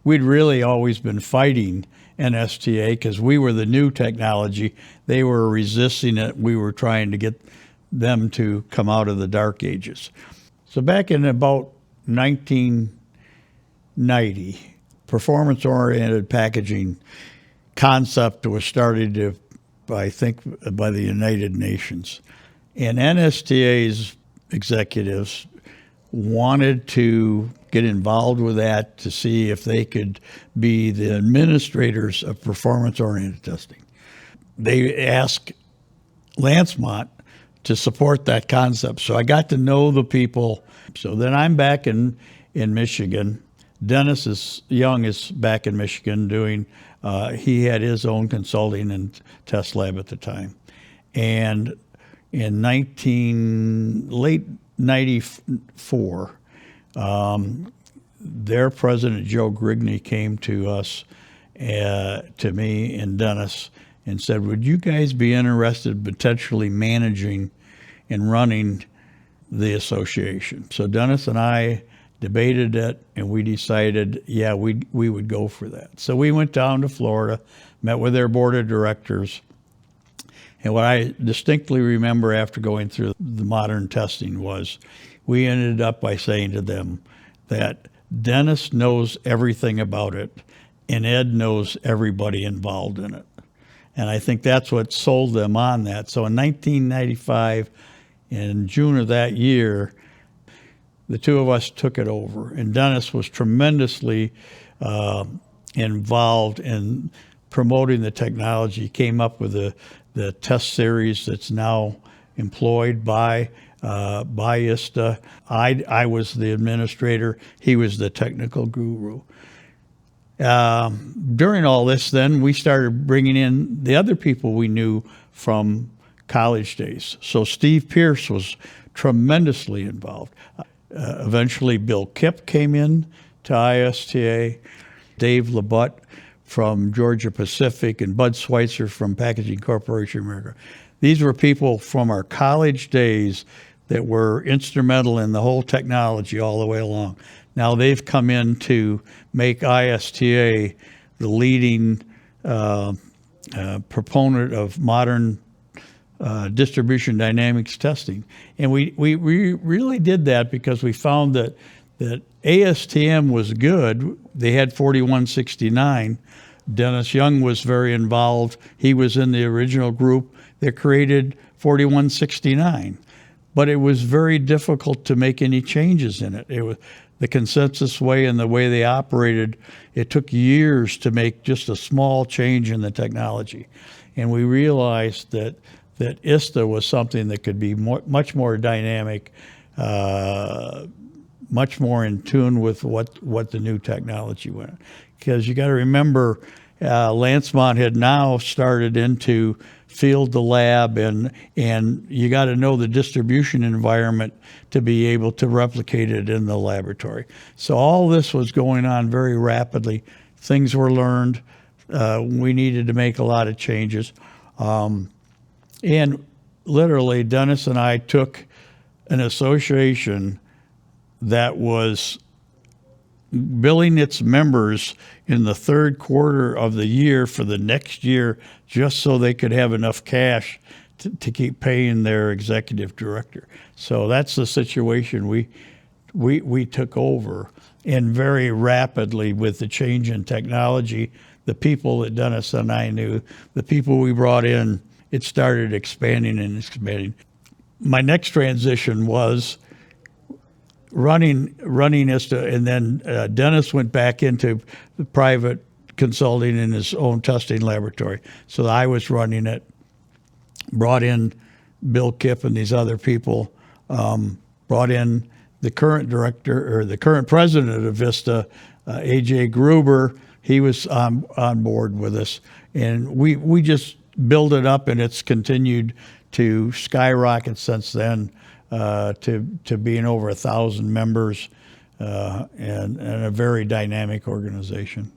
we'd really always been fighting NSTA because we were the new technology. They were resisting it. We were trying to get them to come out of the dark ages. So back in about 1990, performance-oriented packaging concept was started to, I think, by the United Nations. And NSTA's executives wanted to get involved with that to see if they could be the administrators of performance-oriented testing. They asked Lancemont to support that concept. So I got to know the people. So then I'm back in Michigan. Dennis Young is back in Michigan doing, he had his own consulting and test lab at the time. And in late 94, their president, Joe Grigney, came to us, to me and Dennis, and said, would you guys be interested in potentially managing and running the association? So Dennis and I debated it, and we decided, yeah, we would go for that. So we went down to Florida, met with their board of directors, and what I distinctly remember after going through the modern testing was we ended up by saying to them that Dennis knows everything about it, and Ed knows everybody involved in it. And I think that's what sold them on that. So in 1995, in June of that year, the two of us took it over. And Dennis was tremendously involved in promoting the technology. He came up with the test series that's now employed by ISTA. I was the administrator. He was the technical guru. During all this, then, we started bringing in the other people we knew from college days. So Steve Pierce was tremendously involved. Eventually, Bill Kipp came in to ISTA, Dave Labutt from Georgia Pacific, and Bud Schweitzer from Packaging Corporation of America. These were people from our college days that were instrumental in the whole technology all the way along. Now they've come in to make ISTA the leading proponent of modern distribution dynamics testing. And we really did that because we found that ASTM was good. They had 4169. Dennis Young was very involved. He was in the original group that created 4169. But it was very difficult to make any changes in it. It was the consensus way and the way they operated. It took years to make just a small change in the technology. And we realized that ISTA was something that could be much more dynamic, much more in tune with what the new technology was. Because you got to remember, Lancemont had now started into field to lab, and you got to know the distribution environment to be able to replicate it in the laboratory. So all this was going on very rapidly. Things were learned. We needed to make a lot of changes. And literally, Dennis and I took an association that was billing its members in the third quarter of the year for the next year just so they could have enough cash to keep paying their executive director. So that's the situation we took over. And very rapidly, with the change in technology, the people that Dennis and I knew, the people we brought in, it started expanding and expanding. My next transition was running ISTA, and then Dennis went back into the private consulting in his own testing laboratory. So I was running it, brought in Bill Kipp and these other people, brought in the current director, or the current president of ISTA, A.J. Gruber. He was on board with us, and we just built it up, and it's continued to skyrocket since then. To being over 1,000 members and a very dynamic organization.